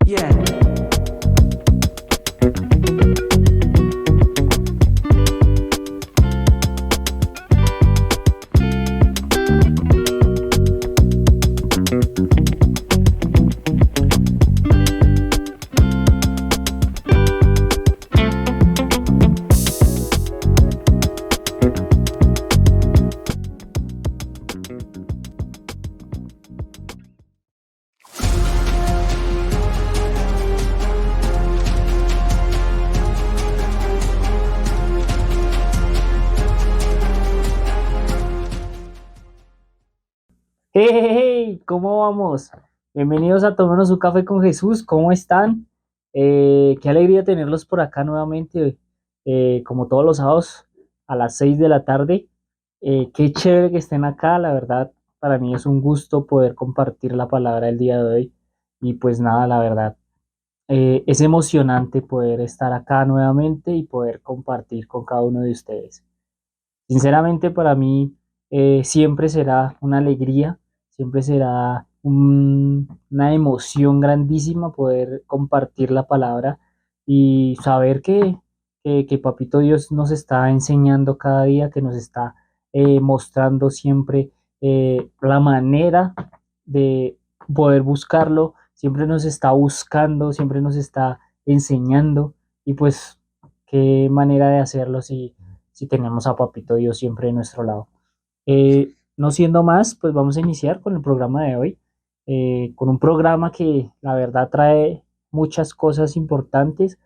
Yeah. Hey, hey, hey, ¿cómo vamos? Bienvenidos a Tomarnos un Café con Jesús, ¿cómo están? Qué alegría tenerlos por acá nuevamente, como todos los sábados a las 6 de la tarde. Qué chévere que estén acá, la verdad, para mí es un gusto poder compartir la palabra el día de hoy. Y pues nada, la verdad, es emocionante poder estar acá nuevamente y poder compartir con cada uno de ustedes. Sinceramente, para mí siempre será una alegría, siempre será una emoción grandísima poder compartir la palabra y saber que Papito Dios nos está enseñando cada día, que nos está mostrando siempre la manera de poder buscarlo, siempre nos está buscando, siempre nos está enseñando y pues qué manera de hacerlo si tenemos a Papito Dios siempre de nuestro lado. No siendo más, pues vamos a iniciar con el programa de hoy, con un programa que la verdad trae muchas cosas importantes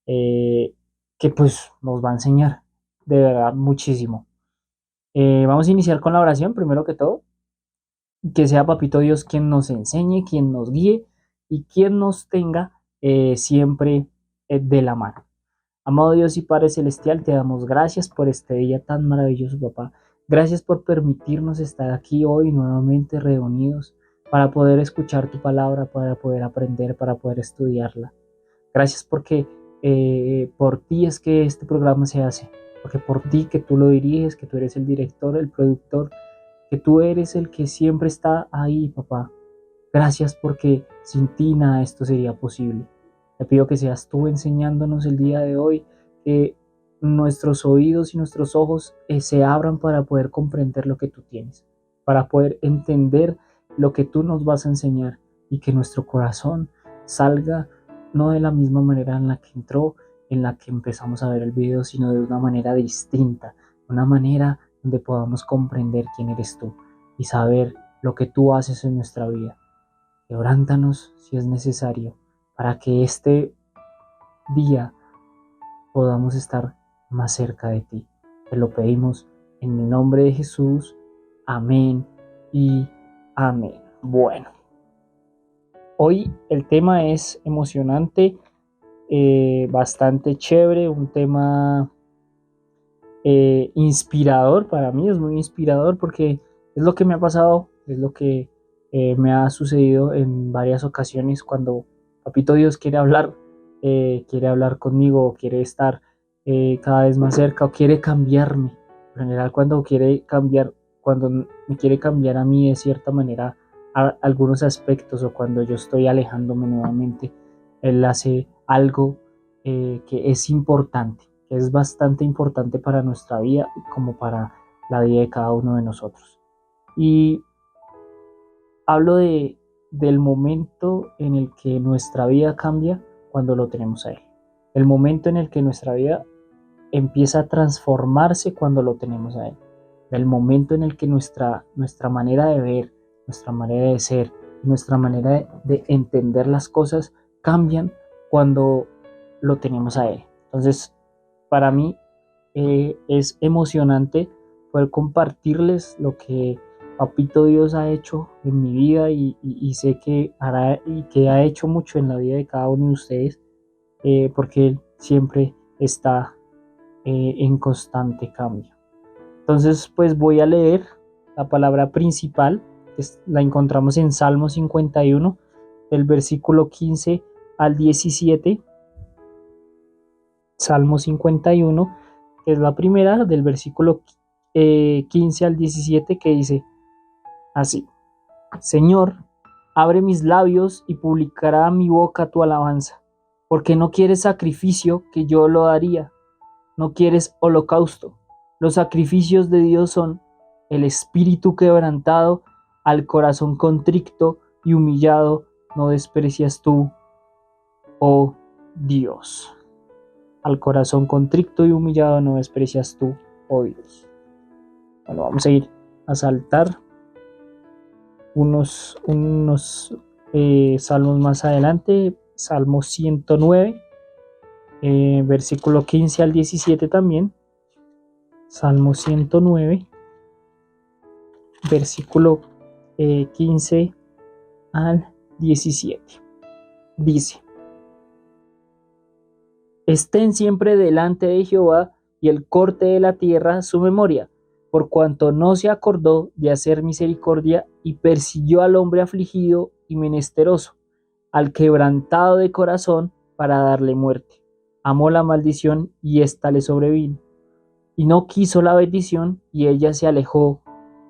eh, que pues nos va a enseñar de verdad muchísimo. Vamos a iniciar con la oración, primero que todo, que sea Papito Dios quien nos enseñe, quien nos guíe y quien nos tenga siempre de la mano. Amado Dios y Padre Celestial, te damos gracias por este día tan maravilloso, papá. Gracias por permitirnos estar aquí hoy nuevamente reunidos para poder escuchar tu palabra, para poder aprender, para poder estudiarla. Gracias porque por ti es que este programa se hace, porque por ti que tú lo diriges, que tú eres el director, el productor, que tú eres el que siempre está ahí, papá. Gracias porque sin ti nada de esto sería posible. Te pido que seas tú enseñándonos el día de hoy, que nuestros oídos y nuestros ojos se abran para poder comprender lo que tú tienes, para poder entender lo que tú nos vas a enseñar y que nuestro corazón salga no de la misma manera en la que entró, en la que empezamos a ver el video, sino de una manera distinta, una manera donde podamos comprender quién eres tú y saber lo que tú haces en nuestra vida. Quebrántanos si es necesario para que este día podamos estar más cerca de ti. Te lo pedimos en el nombre de Jesús. Amén y amén. Bueno, hoy el tema es emocionante, bastante chévere, un tema inspirador para mí, es muy inspirador porque es lo que me ha pasado, es lo que me ha sucedido en varias ocasiones cuando Papito Dios quiere hablar conmigo, quiere estar cada vez más cerca o quiere cambiarme. En general, cuando me quiere cambiar a mí de cierta manera algunos aspectos o cuando yo estoy alejándome nuevamente, Él hace algo que es importante, que es bastante importante para nuestra vida como para la vida de cada uno de nosotros. Y hablo del momento en el que nuestra vida cambia cuando lo tenemos a Él. El momento en el que nuestra vida empieza a transformarse cuando lo tenemos a Él. El momento en el que nuestra manera de ver, nuestra manera de ser, nuestra manera de entender las cosas cambian cuando lo tenemos a Él. Entonces, para mí es emocionante poder compartirles lo que Papito Dios ha hecho en mi vida y sé que hará y que ha hecho mucho en la vida de cada uno de ustedes, porque Él siempre está en constante cambio. Entonces, pues voy a leer la palabra principal, la encontramos en Salmo 51, del versículo 15 al 17. Salmo 51, que es la primera, del versículo 15 al 17, que dice así: Señor, Abre mis labios y publicará mi boca tu alabanza. Porque no quieres sacrificio, que yo lo daría. No quieres holocausto. Los sacrificios de Dios son el espíritu quebrantado, al corazón contrito y humillado no desprecias tú, oh Dios. Al corazón contrito y humillado no desprecias tú, oh Dios. Bueno, vamos a ir a saltar unos salmos más adelante. Salmo 109, versículo 15 al 17 también. Salmo 109, versículo 15 al 17. Dice: Estén siempre delante de Jehová y el corte de la tierra su memoria, por cuanto no se acordó de hacer misericordia y persiguió al hombre afligido y menesteroso, al quebrantado de corazón para darle muerte. Amó la maldición y ésta le sobrevino, y no quiso la bendición y ella se alejó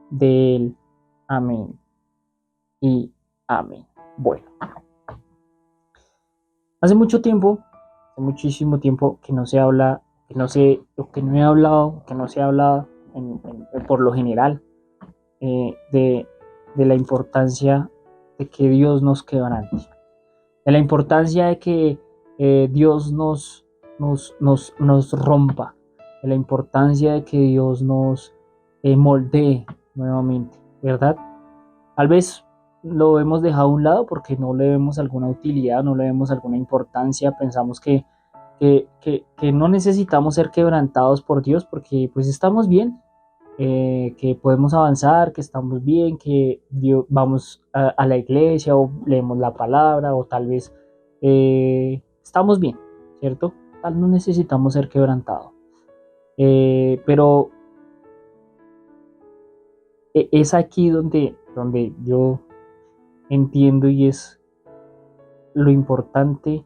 de él. Amén y amén. Bueno, hace mucho tiempo, hace muchísimo tiempo que no se habla, que no se, que no he hablado, que no se habla por lo general de la importancia de que Dios nos quebrante, de la importancia de que Dios nos rompa, de la importancia de que Dios nos moldee nuevamente, ¿verdad? Tal vez lo hemos dejado a un lado porque no le vemos alguna utilidad, no le vemos alguna importancia, pensamos que no necesitamos ser quebrantados por Dios porque pues estamos bien, que podemos avanzar, que estamos bien, que vamos a la iglesia o leemos la palabra o tal vez estamos bien, ¿cierto? No necesitamos ser quebrantados. Pero es aquí donde yo entiendo y es lo importante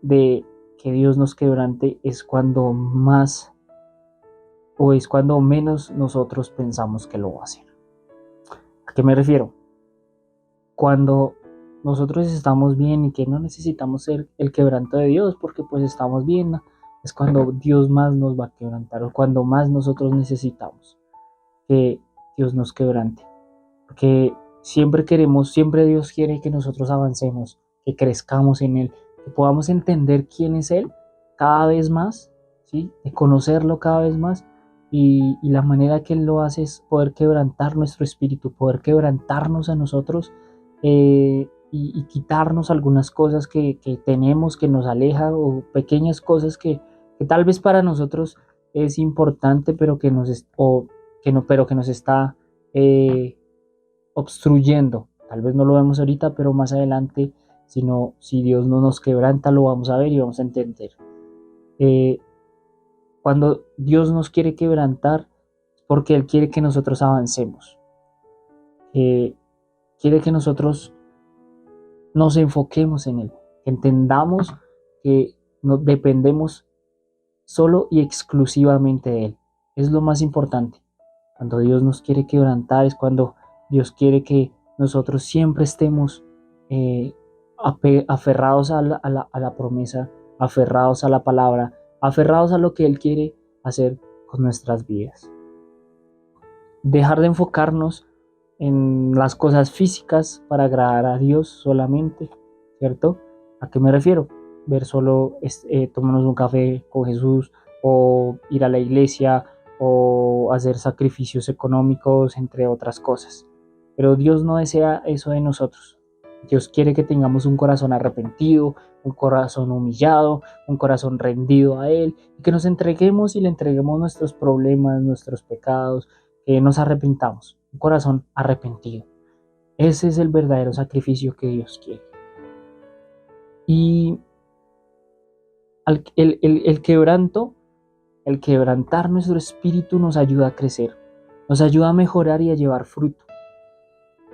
de que Dios nos quebrante es cuando más o es cuando menos nosotros pensamos que lo va a hacer. ¿A qué me refiero? Cuando nosotros estamos bien y que no necesitamos ser el quebranto de Dios porque pues estamos bien, ¿no? Es cuando Dios más nos va a quebrantar o cuando más nosotros necesitamos que Dios nos quebrante. Porque siempre Dios quiere que nosotros avancemos, que crezcamos en Él, que podamos entender quién es Él cada vez más, ¿sí? De conocerlo cada vez más y la manera que Él lo hace es poder quebrantar nuestro espíritu, poder quebrantarnos a nosotros y quitarnos algunas cosas que tenemos, que nos alejan o pequeñas cosas que tal vez para nosotros es importante, pero que nos, pero que nos está obstruyendo. Tal vez no lo vemos ahorita, pero más adelante, si Dios no nos quebranta, lo vamos a ver y vamos a entender. Cuando Dios nos quiere quebrantar, es porque Él quiere que nosotros avancemos. Quiere que nosotros nos enfoquemos en Él, que entendamos que nos dependemos solo y exclusivamente de Él. Es lo más importante. Cuando Dios nos quiere quebrantar es cuando Dios quiere que nosotros siempre estemos aferrados a la promesa, aferrados a la palabra, aferrados a lo que Él quiere hacer con nuestras vidas. Dejar de enfocarnos en las cosas físicas para agradar a Dios solamente, ¿cierto? ¿A qué me refiero? Ver solo, tomarnos un café con Jesús o ir a la iglesia o hacer sacrificios económicos, entre otras cosas. Pero Dios no desea eso de nosotros. Dios quiere que tengamos un corazón arrepentido, un corazón humillado, un corazón rendido a Él y que nos entreguemos y le entreguemos nuestros problemas, nuestros pecados, que nos arrepentamos, un corazón arrepentido. Ese es el verdadero sacrificio que Dios quiere. Y el quebranto, el quebrantar nuestro espíritu nos ayuda a crecer, nos ayuda a mejorar y a llevar fruto.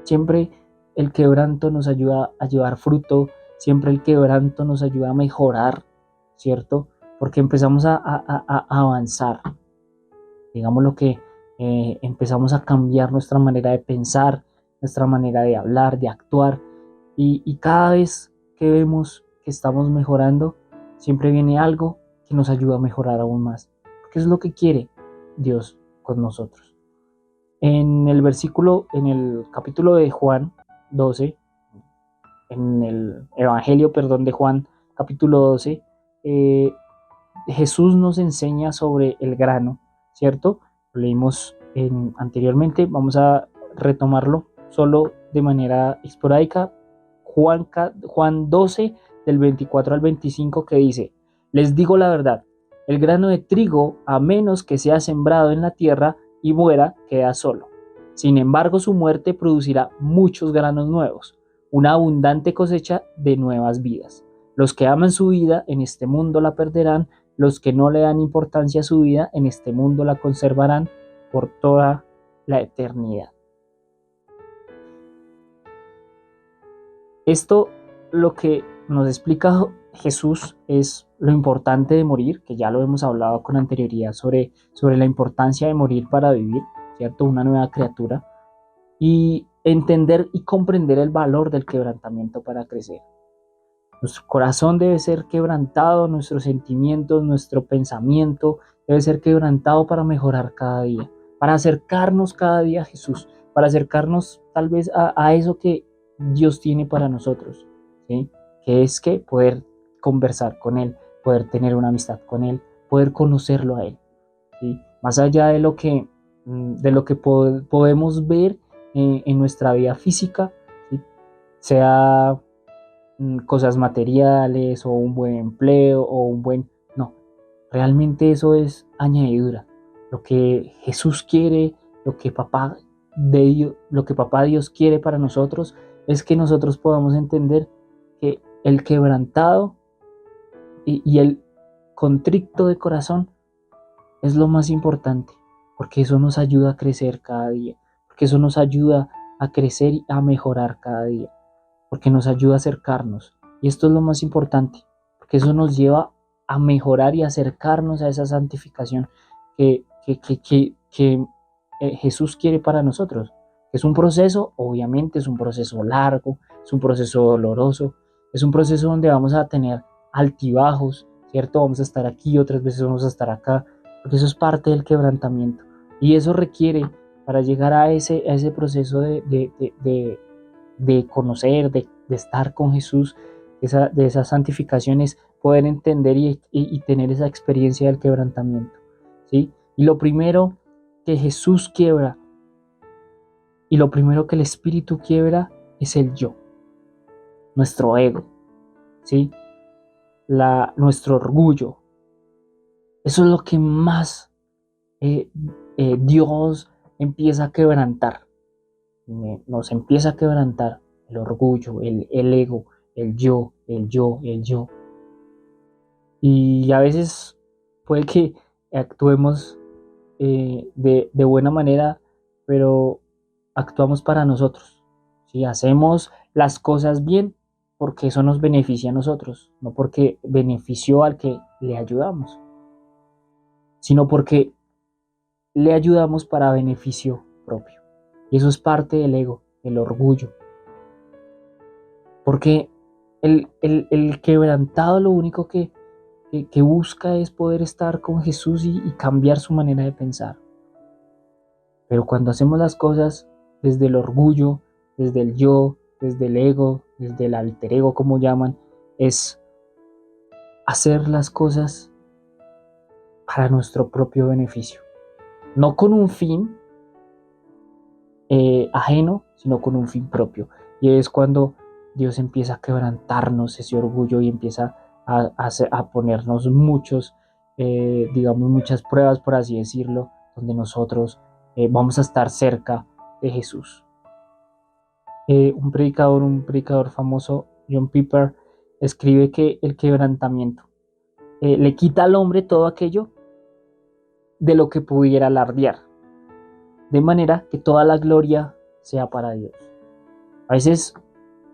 Siempre el quebranto nos ayuda a llevar fruto, siempre el quebranto nos ayuda a mejorar, ¿cierto? Porque empezamos a avanzar. Digamos lo que empezamos a cambiar nuestra manera de pensar, nuestra manera de hablar, de actuar, Y cada vez que vemos que estamos mejorando, siempre viene algo que nos ayuda a mejorar aún más. Porque es lo que quiere Dios con nosotros. En el capítulo de Juan 12, en el Evangelio, perdón, de Juan, capítulo 12, eh, Jesús nos enseña sobre el grano, ¿cierto? Lo leímos anteriormente, vamos a retomarlo solo de manera esporádica. Juan 12, del 24 al 25, que dice: les digo la verdad, el grano de trigo, a menos que sea sembrado en la tierra y muera, queda solo. Sin embargo, su muerte producirá muchos granos nuevos, una abundante cosecha de nuevas vidas. Los que aman su vida en este mundo la perderán, los que no le dan importancia a su vida en este mundo la conservarán por toda la eternidad. Esto lo que nos explica Jesús es lo importante de morir, que ya lo hemos hablado con anterioridad sobre la importancia de morir para vivir, ¿cierto? Una nueva criatura. Y entender y comprender el valor del quebrantamiento para crecer. Nuestro corazón debe ser quebrantado, nuestros sentimientos, nuestro pensamiento debe ser quebrantado para mejorar cada día, para acercarnos cada día a Jesús, para acercarnos tal vez a eso que Dios tiene para nosotros, ¿sí? Que es que poder conversar con Él, poder tener una amistad con Él, poder conocerlo a Él, ¿sí? Más allá de lo que podemos ver en nuestra vida física, ¿sí? Sea cosas materiales o un buen empleo o un buen... No, realmente eso es añadidura. Lo que Jesús quiere, lo que Papá Dios quiere para nosotros es que nosotros podamos entender que el quebrantado y el contrito de corazón es lo más importante, porque eso nos ayuda a crecer cada día, porque eso nos ayuda a crecer y a mejorar cada día, porque nos ayuda a acercarnos. Y esto es lo más importante, porque eso nos lleva a mejorar y acercarnos a esa santificación que Jesús quiere para nosotros. Es un proceso, obviamente es un proceso largo, es un proceso doloroso, es un proceso donde vamos a tener altibajos, ¿cierto? Vamos a estar aquí, otras veces vamos a estar acá, porque eso es parte del quebrantamiento. Y eso requiere, para llegar a ese proceso de conocer, de estar con Jesús, de esas santificaciones, poder entender y tener esa experiencia del quebrantamiento, ¿sí? Y lo primero que Jesús quiebra y lo primero que el Espíritu quiebra es el yo, nuestro ego, ¿sí? Nuestro orgullo. Eso es lo que más Dios empieza a quebrantar. Nos empieza a quebrantar el orgullo, el ego, el yo, el yo, el yo. Y a veces puede que actuemos de buena manera, pero actuamos para nosotros. ¿Sí? Hacemos las cosas bien porque eso nos beneficia a nosotros, no porque benefició al que le ayudamos, sino porque le ayudamos para beneficio propio. Y eso es parte del ego, el orgullo. Porque el quebrantado lo único que busca es poder estar con Jesús y cambiar su manera de pensar. Pero cuando hacemos las cosas desde el orgullo, desde el yo, desde el ego, desde el alter ego, como llaman, es hacer las cosas para nuestro propio beneficio. No con un fin ajeno, sino con un fin propio. Y es cuando Dios empieza a quebrantarnos ese orgullo y empieza a ponernos digamos, muchas pruebas, por así decirlo, donde nosotros vamos a estar cerca de Jesús. Un predicador famoso, John Piper, escribe que el quebrantamiento le quita al hombre todo aquello de lo que pudiera alardear, de manera que toda la gloria sea para Dios. A veces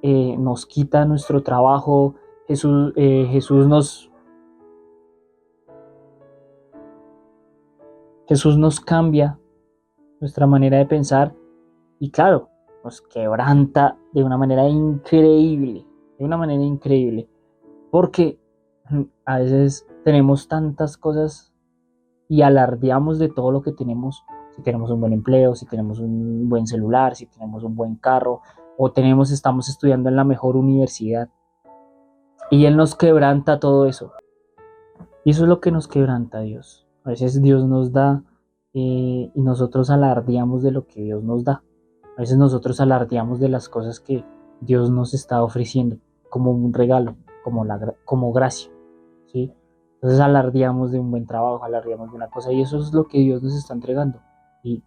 nos quita nuestro trabajo, Jesús nos cambia nuestra manera de pensar y claro, nos quebranta de una manera increíble, porque a veces tenemos tantas cosas y alardeamos de todo lo que tenemos, si tenemos un buen empleo, si tenemos un buen celular, si tenemos un buen carro, o estamos estudiando en la mejor universidad, y Él nos quebranta todo eso. Y eso es lo que nos quebranta Dios. A veces Dios nos da y nosotros alardeamos de lo que Dios nos da. A veces nosotros alardeamos de las cosas que Dios nos está ofreciendo como un regalo, como gracia, ¿sí? Entonces alardeamos de un buen trabajo, alardeamos de una cosa y eso es lo que Dios nos está entregando. Y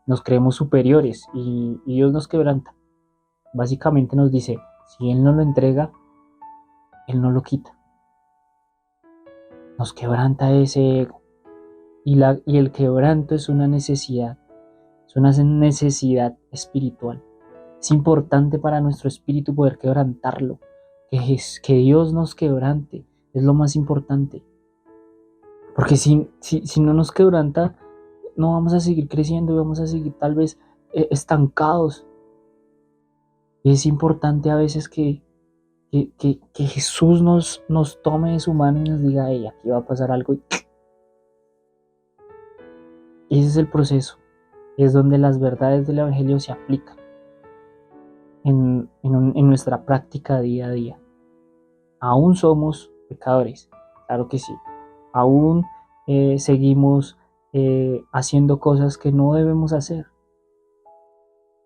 nos creemos superiores y Dios nos quebranta. Básicamente nos dice, si Él no lo entrega, Él no lo quita. Nos quebranta ese ego. Y el quebranto es una necesidad espiritual. Es importante para nuestro espíritu poder quebrantarlo, que Dios nos quebrante, es lo más importante. Porque si no nos quebranta, no vamos a seguir creciendo y vamos a seguir tal vez estancados. Y es importante a veces que Jesús nos tome de su mano y nos diga, hey, aquí va a pasar algo. Y ese es el proceso. Es donde las verdades del Evangelio se aplican en nuestra práctica día a día. Aún somos pecadores, claro que sí. Aún seguimos haciendo cosas que no debemos hacer.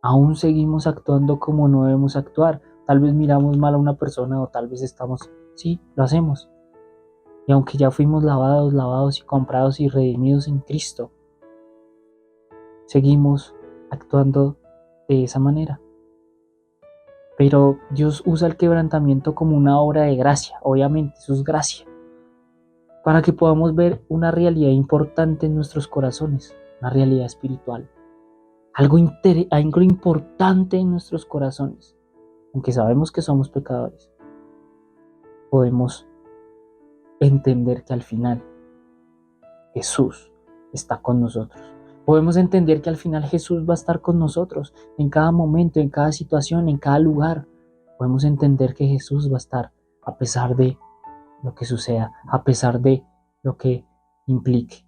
Aún seguimos actuando como no debemos actuar. Tal vez miramos mal a una persona o tal vez sí, lo hacemos. Y aunque ya fuimos lavados y comprados y redimidos en Cristo, seguimos actuando de esa manera. Pero Dios usa el quebrantamiento como una obra de gracia, obviamente, eso es gracia, para que podamos ver una realidad importante en nuestros corazones, una realidad espiritual, algo importante en nuestros corazones. Aunque sabemos que somos pecadores, podemos entender que al final Jesús está con nosotros. Podemos entender que al final Jesús va a estar con nosotros en cada momento, en cada situación, en cada lugar. Podemos entender que Jesús va a estar a pesar de lo que suceda, a pesar de lo que implique.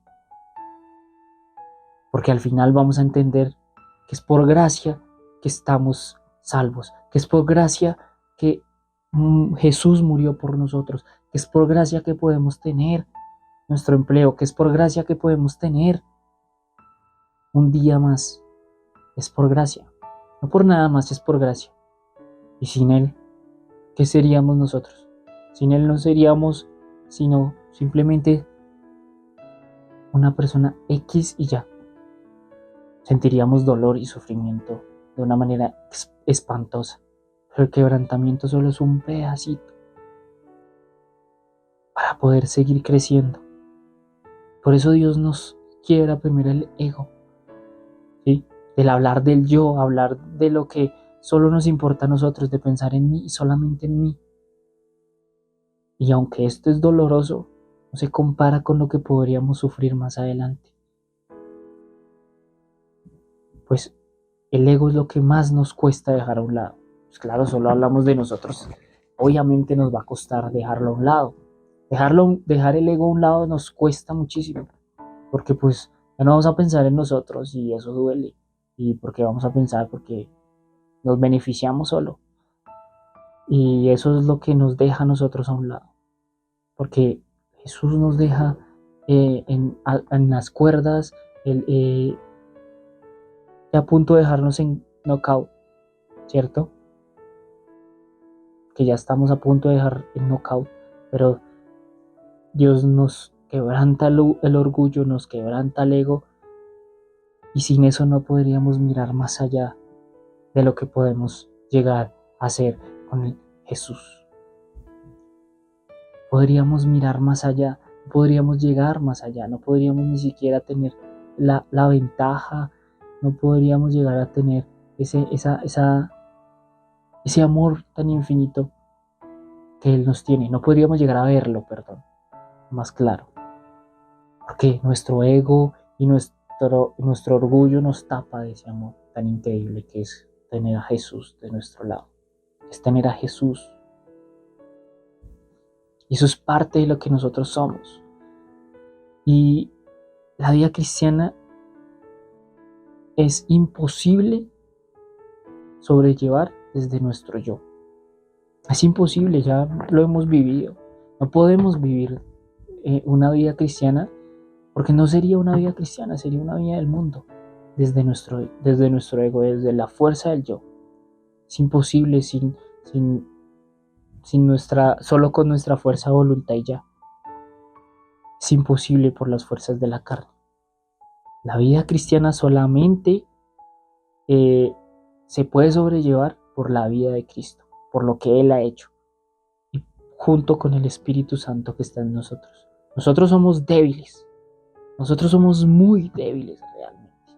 Porque al final vamos a entender que es por gracia que estamos salvos, que es por gracia que Jesús murió por nosotros, que es por gracia que podemos tener nuestro empleo, que es por gracia que podemos tener un día más. Es por gracia, no por nada más, es por gracia. Y sin Él, ¿qué seríamos nosotros? Sin Él no seríamos sino simplemente una persona X y ya. Sentiríamos dolor y sufrimiento de una manera espantosa. Pero el quebrantamiento solo es un pedacito para poder seguir creciendo. Por eso Dios nos quiebra primero el ego, ¿sí? Del hablar del yo, hablar de lo que solo nos importa a nosotros, de pensar en mí y solamente en mí. Y aunque esto es doloroso, no se compara con lo que podríamos sufrir más adelante. Pues el ego es lo que más nos cuesta dejar a un lado. Pues claro, solo hablamos de nosotros. Obviamente nos va a costar dejarlo a un lado. Dejar el ego a un lado nos cuesta muchísimo. Porque pues ya no vamos a pensar en nosotros y eso duele. Y porque vamos a pensar porque nos beneficiamos solo. Y eso es lo que nos deja a nosotros a un lado. Porque Jesús nos deja en las cuerdas, a punto de dejarnos en knockout, ¿cierto? Que ya estamos a punto de dejar en knockout, pero Dios nos quebranta el orgullo, nos quebranta el ego, y sin eso no podríamos mirar más allá de lo que podemos llegar a hacer con Jesús. Podríamos mirar más allá, podríamos llegar más allá, no podríamos ni siquiera tener la ventaja, no podríamos llegar a tener ese amor tan infinito que Él nos tiene. No podríamos llegar a verlo, más claro. Porque nuestro ego y nuestro orgullo nos tapa de ese amor tan increíble que es tener a Jesús de nuestro lado, es tener a Jesús. Y eso es parte de lo que nosotros somos. Y la vida cristiana es imposible sobrellevar desde nuestro yo. Es imposible, ya lo hemos vivido. No podemos vivir una vida cristiana, porque no sería una vida cristiana, sería una vida del mundo, desde nuestro ego, desde la fuerza del yo. Es imposible solo con nuestra fuerza de voluntad y ya. Es imposible por las fuerzas de la carne. La vida cristiana solamente se puede sobrellevar por la vida de Cristo, por lo que Él ha hecho, y junto con el Espíritu Santo que está en nosotros. Nosotros somos débiles, nosotros somos muy débiles realmente,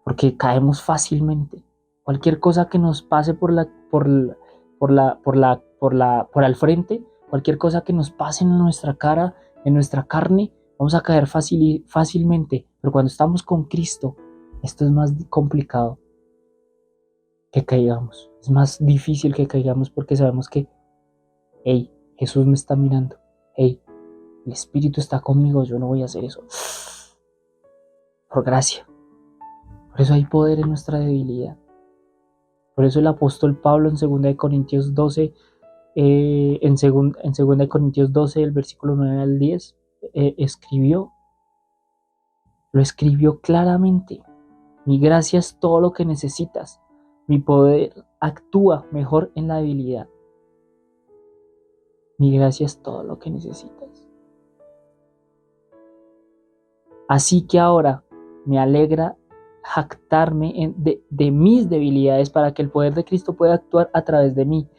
porque caemos fácilmente. Cualquier cosa que nos pase por al frente, cualquier cosa que nos pase en nuestra cara, en nuestra carne, vamos a caer fácilmente. Pero cuando estamos con Cristo, esto es más complicado que caigamos. Es más difícil que caigamos porque sabemos que, hey, Jesús me está mirando. Hey, el Espíritu está conmigo, yo no voy a hacer eso. Por gracia. Por eso hay poder en nuestra debilidad. Por eso el apóstol Pablo en 2 Corintios 12, en 2 Corintios 12, el versículo 9 al 10, lo escribió claramente. Mi gracia es todo lo que necesitas. Mi poder actúa mejor en la debilidad. Mi gracia es todo lo que necesitas. Así que ahora me alegra jactarme de mis debilidades para que el poder de Cristo pueda actuar a través de mí.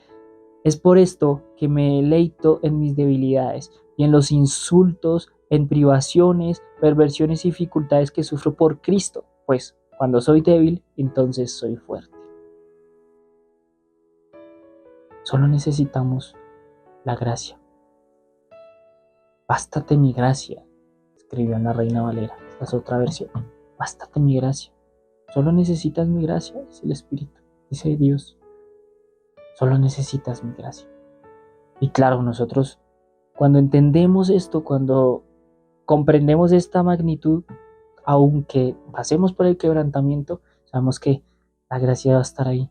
Es por esto que me deleito en mis debilidades y en los insultos, en privaciones, perversiones y dificultades que sufro por Cristo, pues cuando soy débil, entonces soy fuerte. Solo necesitamos la gracia. Bástate mi gracia, escribió en la Reina Valera. Esta es otra versión. Bástate mi gracia. Solo necesitas mi gracia, dice el Espíritu, dice Dios. Solo necesitas mi gracia. Y claro, nosotros cuando entendemos esto, cuando comprendemos esta magnitud, aunque pasemos por el quebrantamiento, sabemos que la gracia va a estar ahí.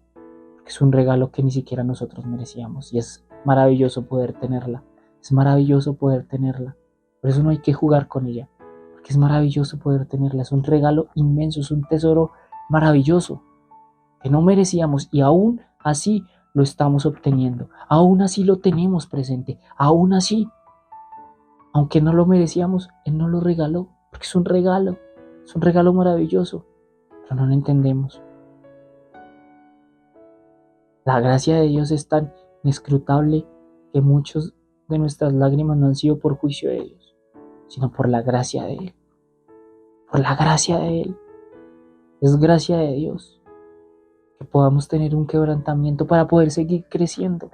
Porque es un regalo que ni siquiera nosotros merecíamos. Y es maravilloso poder tenerla. Es maravilloso poder tenerla. Por eso no hay que jugar con ella. Porque es maravilloso poder tenerla. Es un regalo inmenso, es un tesoro maravilloso que no merecíamos y aún así lo estamos obteniendo. Aún así lo tenemos presente. Aún así, aunque no lo merecíamos, Él nos lo regaló. Porque es un regalo. Es un regalo maravilloso. Pero no lo entendemos. La gracia de Dios es tan inescrutable que muchos de nuestras lágrimas no han sido por juicio de Dios, sino por la gracia de Él. Por la gracia de Él. Es gracia de Dios que podamos tener un quebrantamiento para poder seguir creciendo.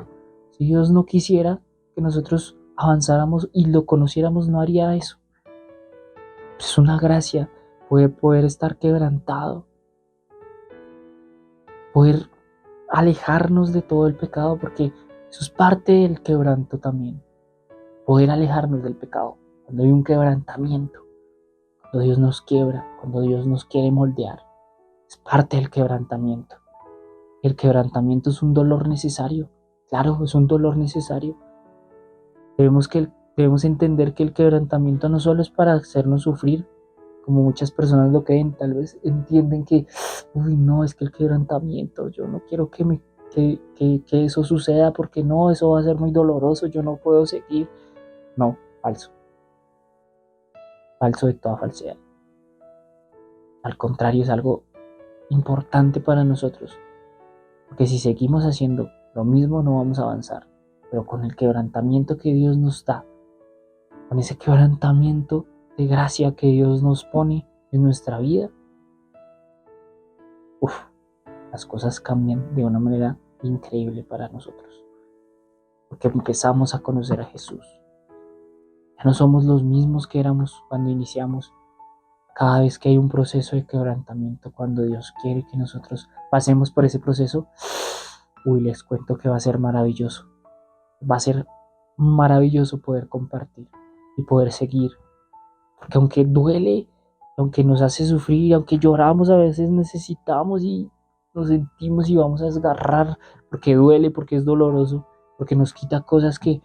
Si Dios no quisiera que nosotros avanzáramos y lo conociéramos, no haría eso. Es una gracia poder estar quebrantado, poder alejarnos de todo el pecado, porque eso es parte del quebranto también. Poder alejarnos del pecado cuando hay un quebrantamiento, cuando Dios nos quiebra, cuando Dios nos quiere moldear. Es parte del quebrantamiento. El quebrantamiento es un dolor necesario. Claro, es un dolor necesario. Debemos entender que el quebrantamiento no solo es para hacernos sufrir, como muchas personas lo creen. Tal vez entienden que, no, es que el quebrantamiento, yo no quiero que eso suceda porque no, eso va a ser muy doloroso, yo no puedo seguir. No, falso. Falso de toda falsedad. Al contrario, es algo importante para nosotros. Porque si seguimos haciendo lo mismo no vamos a avanzar. Pero con el quebrantamiento que Dios nos da, con ese quebrantamiento de gracia que Dios nos pone en nuestra vida, las cosas cambian de una manera increíble para nosotros. Porque empezamos a conocer a Jesús. Ya no somos los mismos que éramos cuando iniciamos. Cada vez que hay un proceso de quebrantamiento, cuando Dios quiere que nosotros pasemos por ese proceso, uy, les cuento que va a ser maravilloso. Va a ser maravilloso poder compartir y poder seguir. Porque aunque duele, aunque nos hace sufrir, aunque lloramos, a veces necesitamos y nos sentimos y vamos a desgarrar, porque duele, porque es doloroso, porque nos quita cosas que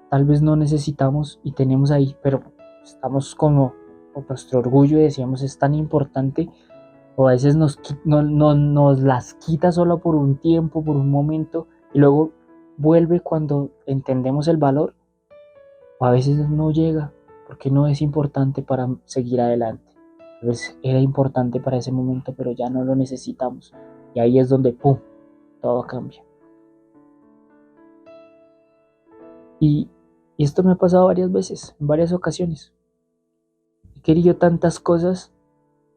tal vez no necesitamos y tenemos ahí, pero estamos como con nuestro orgullo y decíamos es tan importante, o a veces nos las quita solo por un tiempo, por un momento, y luego vuelve cuando entendemos el valor, o a veces no llega porque no es importante para seguir adelante. A veces era importante para ese momento, pero ya no lo necesitamos. Y ahí es donde, ¡pum!, todo cambia. Y, y esto me ha pasado varias veces, en varias ocasiones. He querido tantas cosas,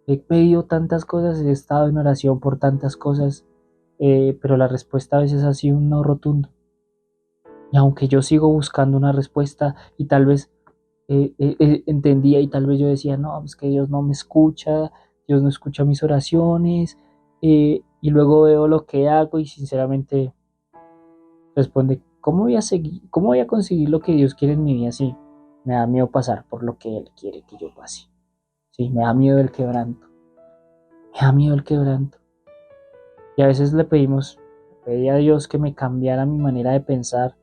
he pedido tantas cosas, he estado en oración por tantas cosas, pero la respuesta a veces ha sido un no rotundo. Y aunque yo sigo buscando una respuesta y tal vez entendía y tal vez yo decía, no, es que Dios no me escucha, Dios no escucha mis oraciones, y luego veo lo que hago y sinceramente responde, ¿cómo voy a seguir, cómo voy a conseguir lo que Dios quiere en mi vida? Sí, me da miedo pasar por lo que Él quiere que yo pase, sí, me da miedo el quebranto, me da miedo el quebranto. Y a veces pedí a Dios que me cambiara mi manera de pensar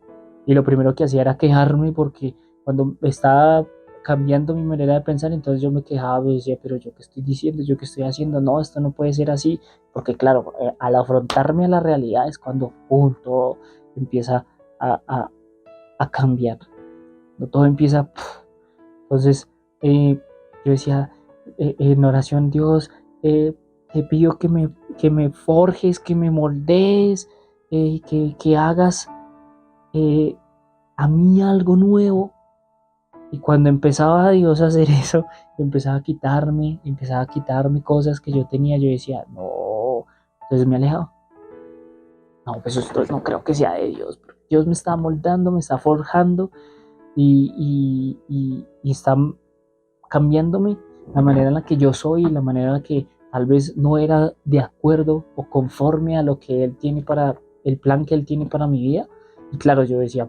y lo primero que hacía era quejarme porque cuando estaba cambiando mi manera de pensar, entonces yo me quejaba y decía, pero yo qué estoy diciendo, yo qué estoy haciendo, no, esto no puede ser así, porque claro, al afrontarme a la realidad es cuando todo empieza a, a, a cambiar, todo empieza, entonces yo decía en oración, Dios, eh, te pido que me forjes, que me moldees, que hagas eh, a mí algo nuevo. Y cuando empezaba Dios a hacer eso, empezaba a quitarme cosas que yo tenía, yo decía, no, entonces me alejaba. No, pues esto no creo que sea de Dios. Dios me está moldando, me está forjando y está cambiándome la manera en la que yo soy, la manera en la que tal vez no era de acuerdo o conforme a lo que Él tiene para, el plan que Él tiene para mi vida. Y claro, yo decía,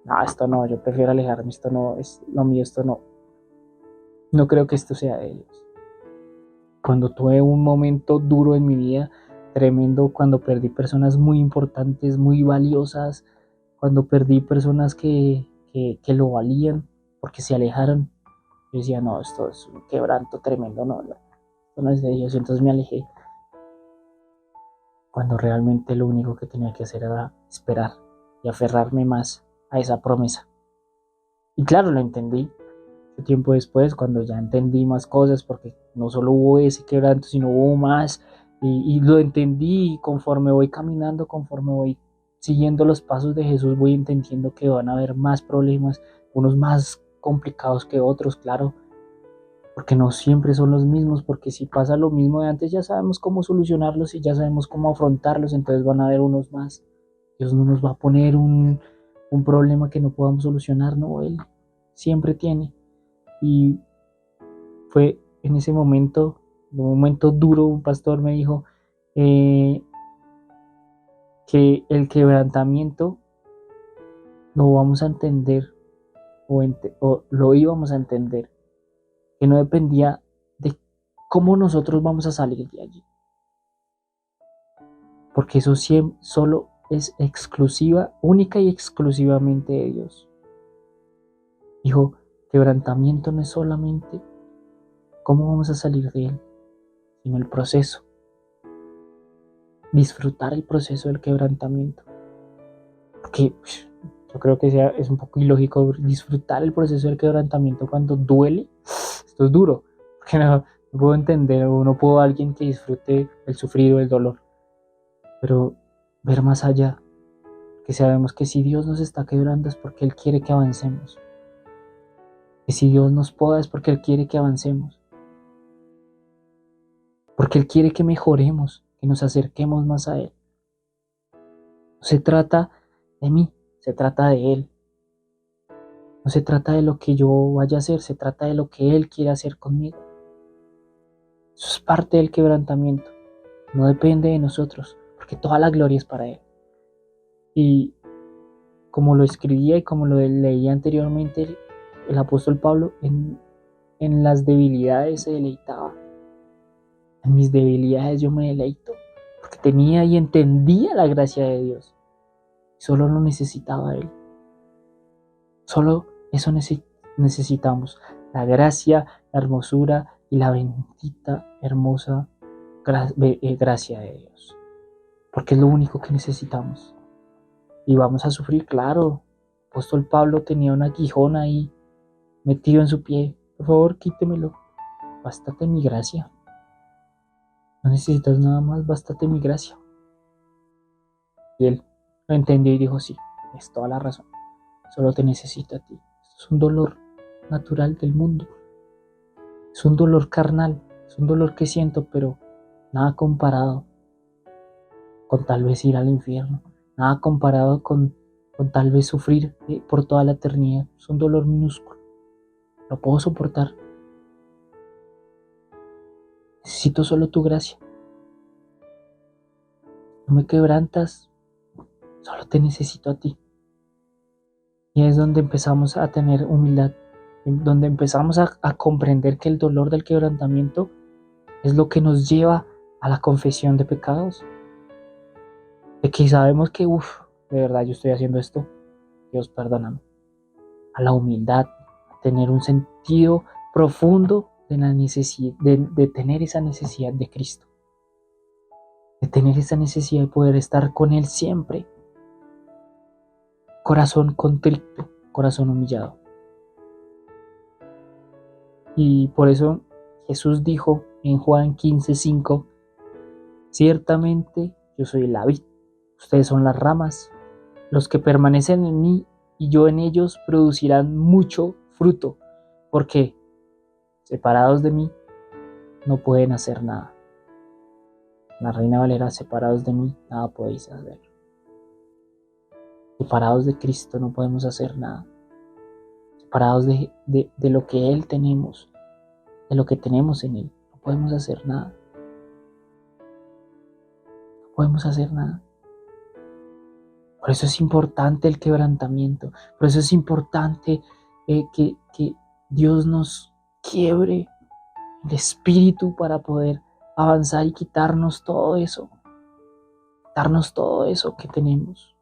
no, esto no, yo prefiero alejarme, esto no es lo mío, esto no. No creo que esto sea de Dios. Cuando tuve un momento duro en mi vida, tremendo, cuando perdí personas muy importantes, muy valiosas, cuando perdí personas que lo valían porque se alejaron, yo decía, no, esto es un quebranto tremendo, no, no, esto no es de Dios, y entonces me alejé, cuando realmente lo único que tenía que hacer era esperar y aferrarme más a esa promesa. Y claro, lo entendí, tiempo después, cuando ya entendí más cosas, porque no solo hubo ese quebranto, sino hubo más, y lo entendí, y conforme voy caminando, conforme voy siguiendo los pasos de Jesús, voy entendiendo que van a haber más problemas, unos más complicados que otros, claro, porque no siempre son los mismos, porque si pasa lo mismo de antes, ya sabemos cómo solucionarlos y ya sabemos cómo afrontarlos, entonces van a haber unos más. Dios no nos va a poner un problema que no podamos solucionar, no, Él siempre tiene. Y fue en ese momento, un momento duro, un pastor me dijo eh, que el quebrantamiento lo vamos a entender o lo íbamos a entender, que no dependía de cómo nosotros vamos a salir de allí, porque eso siempre, solo es exclusiva, única y exclusivamente de Dios. Dijo, quebrantamiento no es solamente cómo vamos a salir de él, sino el proceso, disfrutar el proceso del quebrantamiento. Porque yo creo que es un poco ilógico disfrutar el proceso del quebrantamiento cuando duele. Esto es duro, porque no puedo entender o no puedo alguien que disfrute el sufrido, el dolor, pero ver más allá, que sabemos que si Dios nos está quebrando es porque Él quiere que avancemos, que si Dios nos poda es porque Él quiere que avancemos, porque Él quiere que mejoremos, que nos acerquemos más a Él. No se trata de mí, se trata de Él. No se trata de lo que yo vaya a hacer, se trata de lo que Él quiere hacer conmigo. Eso es parte del quebrantamiento. No depende de nosotros, porque toda la gloria es para Él. Y como lo escribía y como lo leía anteriormente, el apóstol Pablo en las debilidades se deleitaba. En mis debilidades yo me deleito, porque tenía y entendía la gracia de Dios. Solo lo necesitaba Él. Solo eso necesitamos. La gracia, la hermosura y la bendita, hermosa gracia de Dios. Porque es lo único que necesitamos. Y vamos a sufrir, claro. El apóstol Pablo tenía un aguijón ahí metido en su pie. Por favor, quítemelo. Bástate mi gracia. No necesitas nada más, bástate mi gracia. Y él lo entendió y dijo, sí, es toda la razón. Solo te necesito a ti. Esto es un dolor natural del mundo. Es un dolor carnal. Es un dolor que siento, pero nada comparado con tal vez ir al infierno. Nada comparado con tal vez sufrir por toda la eternidad. Es un dolor minúsculo. Lo puedo soportar. Necesito solo tu gracia. No me quebrantas. Solo te necesito a ti. Y es donde empezamos a tener humildad. Donde empezamos a comprender que el dolor del quebrantamiento es lo que nos lleva a la confesión de pecados. De que sabemos que, de verdad yo estoy haciendo esto. Dios, perdóname. A la humildad, a tener un sentido profundo de la necesidad, de tener esa necesidad de Cristo. De tener esa necesidad de poder estar con Él siempre. Corazón contrito, corazón humillado. Y por eso Jesús dijo en Juan 15:5, ciertamente yo soy la vid, ustedes son las ramas, los que permanecen en mí y yo en ellos producirán mucho fruto, porque separados de mí no pueden hacer nada. La Reina Valera, separados de mí nada podéis hacer. Separados de Cristo no podemos hacer nada. Separados de lo que Él tenemos, de lo que tenemos en Él, no podemos hacer nada. No podemos hacer nada. Por eso es importante el quebrantamiento. Por eso es importante que Dios nos quiebre el espíritu para poder avanzar y quitarnos todo eso. Quitarnos todo eso que tenemos.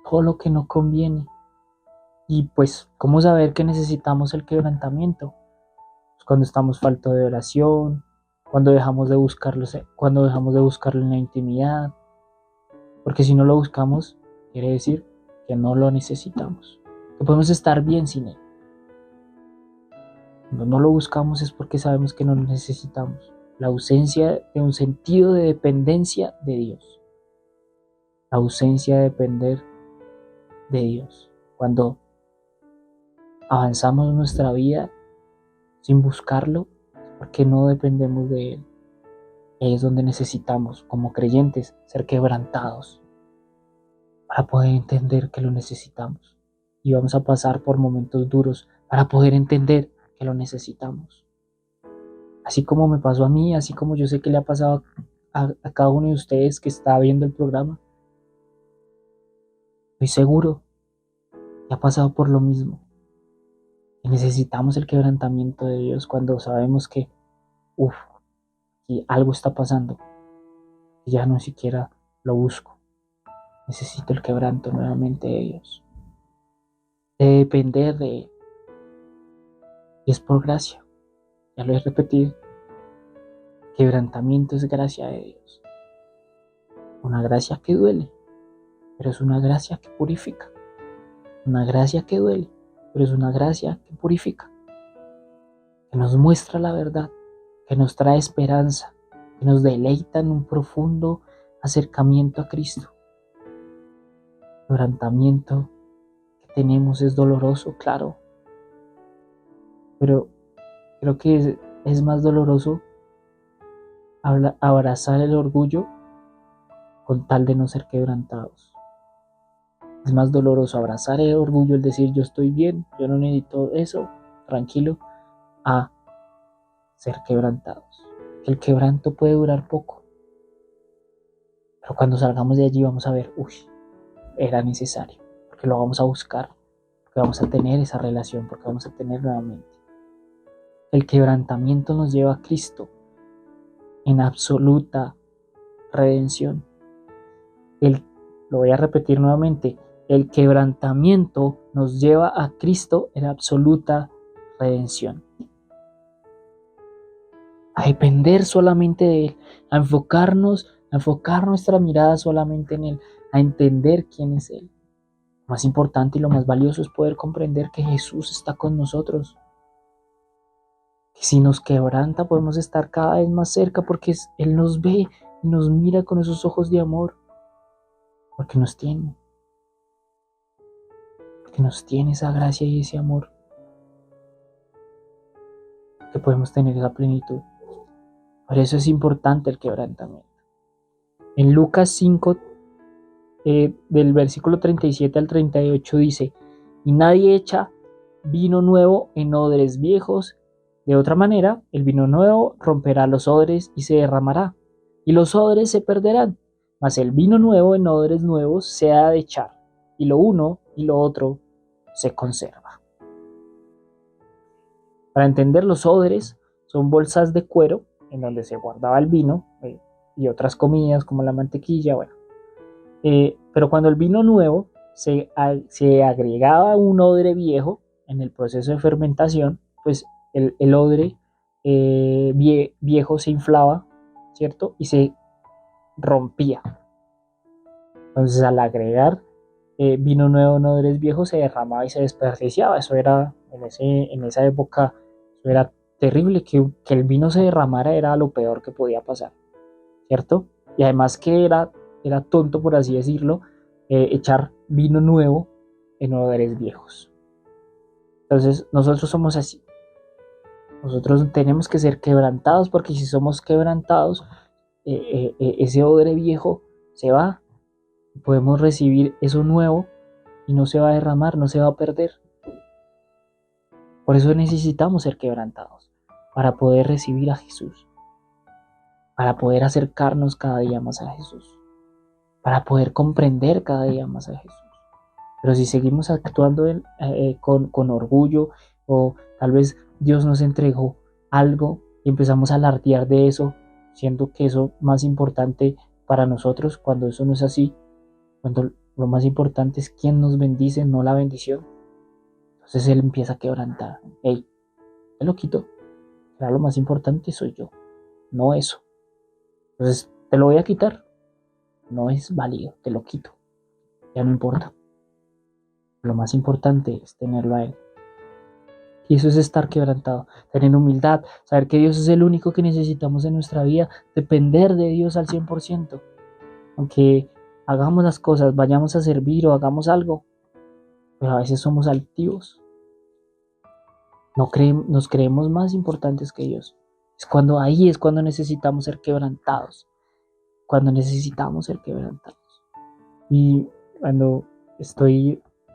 Todo lo que no conviene. Y pues, ¿cómo saber que necesitamos el quebrantamiento? Pues cuando estamos faltos de oración, cuando dejamos de buscarlo en la intimidad. Porque si no lo buscamos, quiere decir que no lo necesitamos. Que podemos estar bien sin Él. Cuando no lo buscamos es porque sabemos que no lo necesitamos. La ausencia de un sentido de dependencia de Dios. La ausencia de depender de Dios. Cuando avanzamos en nuestra vida sin buscarlo, es porque no dependemos de Él. Ahí es donde necesitamos, como creyentes, ser quebrantados para poder entender que lo necesitamos. Y vamos a pasar por momentos duros para poder entender que lo necesitamos. Así como me pasó a mí, así como yo sé que le ha pasado a cada uno de ustedes que está viendo el programa. Estoy seguro que ha pasado por lo mismo. Y necesitamos el quebrantamiento de Dios cuando sabemos que, que algo está pasando. Y ya no siquiera lo busco. Necesito el quebranto nuevamente de Dios. De depender de Él. Y es por gracia. Ya lo he repetido. Quebrantamiento es gracia de Dios. Una gracia que duele, pero es una gracia que purifica. Una gracia que duele, pero es una gracia que purifica. Que nos muestra la verdad, que nos trae esperanza, que nos deleita en un profundo acercamiento a Cristo. El quebrantamiento que tenemos es doloroso, claro, pero creo que es más doloroso abrazar el orgullo con tal de no ser quebrantados. Es más doloroso abrazar el orgullo, el decir yo estoy bien, yo no necesito eso, tranquilo, a ser quebrantados. El quebranto puede durar poco, pero cuando salgamos de allí vamos a ver, uy, era necesario, porque lo vamos a buscar, porque vamos a tener esa relación, porque vamos a tener nuevamente. El quebrantamiento nos lleva a Cristo en absoluta redención. Lo voy a repetir nuevamente, el quebrantamiento nos lleva a Cristo en absoluta redención. A depender solamente de Él, a enfocar nuestra mirada solamente en Él, a entender quién es Él. Lo más importante y lo más valioso es poder comprender que Jesús está con nosotros. Que si nos quebranta podemos estar cada vez más cerca porque Él nos ve y nos mira con esos ojos de amor. Porque nos tiene esa gracia y ese amor. Que podemos tener esa plenitud. Por eso es importante el quebrantamiento. En Lucas 5, del versículo 37 al 38 dice, y nadie echa vino nuevo en odres viejos. De otra manera, el vino nuevo romperá los odres y se derramará, y los odres se perderán. Mas el vino nuevo en odres nuevos se ha de echar, y lo uno y lo otro se conserva. Para entender, los odres son bolsas de cuero en donde se guardaba el vino y otras comidas como la mantequilla, bueno. Pero cuando el vino nuevo se agregaba un odre viejo en el proceso de fermentación, pues el odre viejo se inflaba, ¿cierto? Y se rompía. Entonces al agregar vino nuevo en odres viejos se derramaba y se desperdiciaba. Eso era, en esa época, eso era terrible, que el vino se derramara era lo peor que podía pasar, ¿cierto? Y además que era tonto, por así decirlo, echar vino nuevo en odres viejos. Entonces nosotros somos así. Nosotros tenemos que ser quebrantados porque si somos quebrantados, ese odre viejo se va. Podemos recibir eso nuevo y no se va a derramar, no se va a perder. Por eso necesitamos ser quebrantados para poder recibir a Jesús, para poder acercarnos cada día más a Jesús, para poder comprender cada día más a Jesús. Pero si seguimos actuando con orgullo, o tal vez Dios nos entregó algo y empezamos a alardear de eso, siendo que eso más importante para nosotros, cuando eso no es así, cuando lo más importante es quién nos bendice, no la bendición. Entonces Él empieza a quebrantar. Hey, te lo quito. Ahora lo más importante soy yo, no eso. Entonces te lo voy a quitar. No es válido, te lo quito. Ya no importa. Lo más importante es tenerlo a Él. Y eso es estar quebrantado, tener humildad, saber que Dios es el único que necesitamos en nuestra vida, depender de Dios al 100%. Aunque hagamos las cosas, vayamos a servir o hagamos algo, pero a veces somos altivos. Nos creemos más importantes que Dios. Ahí es cuando necesitamos ser quebrantados. Cuando necesitamos ser quebrantados. Y cuando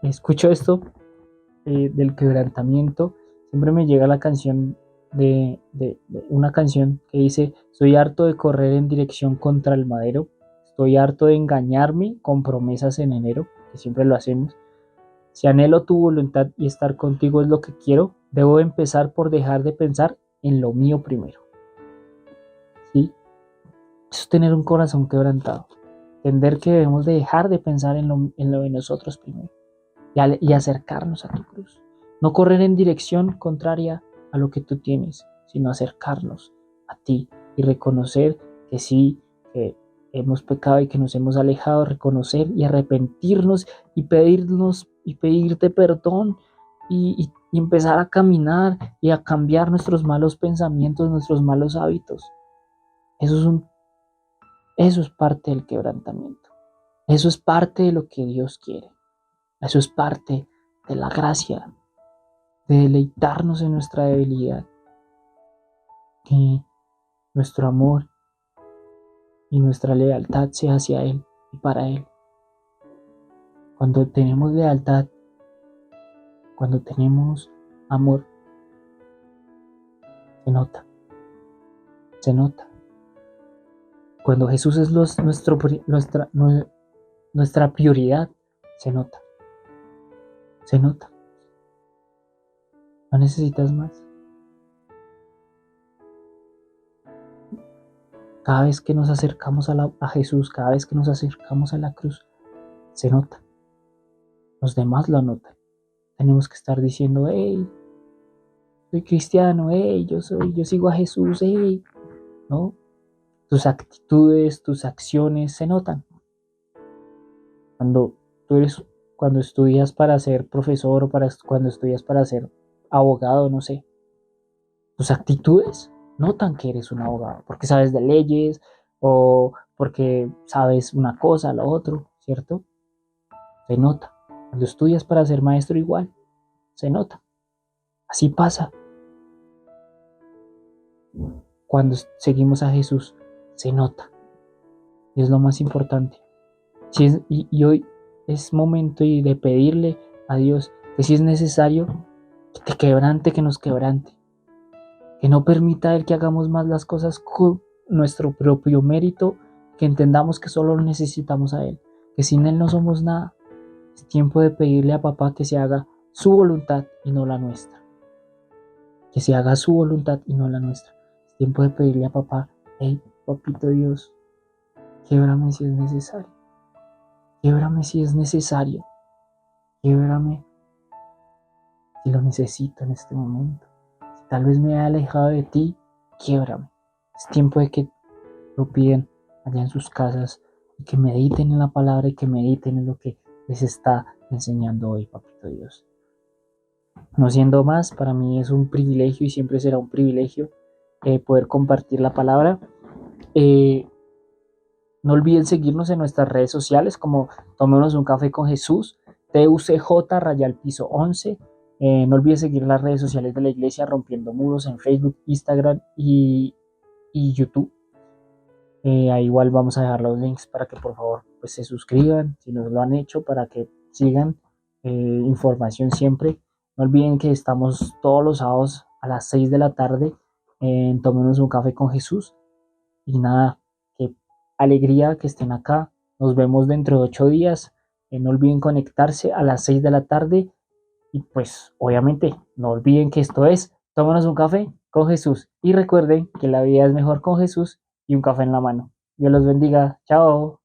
escucho esto del quebrantamiento, siempre me llega la canción de una canción que dice: estoy harto de correr en dirección contra el madero, estoy harto de engañarme con promesas en enero, que siempre lo hacemos. Si anhelo tu voluntad y estar contigo es lo que quiero, debo empezar por dejar de pensar en lo mío primero. ¿Sí? Eso es tener un corazón quebrantado. Entender que debemos de dejar de pensar en lo de nosotros primero y acercarnos a tu cruz. No correr en dirección contraria a lo que tú tienes, sino acercarnos a ti y reconocer que sí, que hemos pecado y que nos hemos alejado, reconocer y arrepentirnos y pedirte perdón y empezar a caminar y a cambiar nuestros malos pensamientos, nuestros malos hábitos. Eso es parte del quebrantamiento. Eso es parte de lo que Dios quiere. Eso es parte de la gracia, de deleitarnos en nuestra debilidad, que nuestro amor y nuestra lealtad sea hacia Él y para Él. Cuando tenemos lealtad, cuando tenemos amor, se nota, se nota. Cuando Jesús es nuestra prioridad, se nota, se nota. No necesitas más. Cada vez que nos acercamos a Jesús, cada vez que nos acercamos a la cruz, se nota. Los demás lo notan. Tenemos que estar diciendo, hey, soy cristiano, hey, yo sigo a Jesús, hey, ¿no? Tus actitudes, tus acciones se notan. Cuando cuando estudias para ser profesor o cuando estudias para ser abogado, no sé, tus actitudes notan que eres un abogado, porque sabes de leyes o porque sabes una cosa, lo otro, ¿cierto? Se nota. Cuando estudias para ser maestro igual, se nota. Así pasa. Cuando seguimos a Jesús, se nota. Y es lo más importante. Y hoy es momento de pedirle a Dios que si es necesario, que te quebrante, que nos quebrante. Que no permita Él que hagamos más las cosas con nuestro propio mérito, que entendamos que solo necesitamos a Él, que sin Él no somos nada. Es tiempo de pedirle a papá que se haga su voluntad y no la nuestra. Que se haga su voluntad y no la nuestra. Es tiempo de pedirle a papá, hey, papito Dios, québrame si es necesario. Québrame si es necesario. Québrame si lo necesito en este momento. Si tal vez me he alejado de ti, québrame. Es tiempo de que lo piden allá en sus casas y que mediten en la palabra y que mediten en lo que les está enseñando hoy, papito Dios. No siendo más, para mí es un privilegio y siempre será un privilegio poder compartir la palabra. No olviden seguirnos en nuestras redes sociales como Tomémonos un Café con Jesús, TUCJ_11. No olviden seguir las redes sociales de la iglesia Rompiendo Muros en Facebook, Instagram y YouTube. Ahí igual vamos a dejar los links para que por favor pues, se suscriban si no lo han hecho, para que sigan información siempre. No olviden que estamos todos los sábados a las 6 de la tarde en Tomémonos un Café con Jesús. Y nada, qué alegría que estén acá. Nos vemos dentro de 8 días. No olviden conectarse a las 6 de la tarde. Y pues obviamente no olviden que esto es Tómanos un café con Jesús. Y recuerden que la vida es mejor con Jesús y un café en la mano. Dios los bendiga. Chao.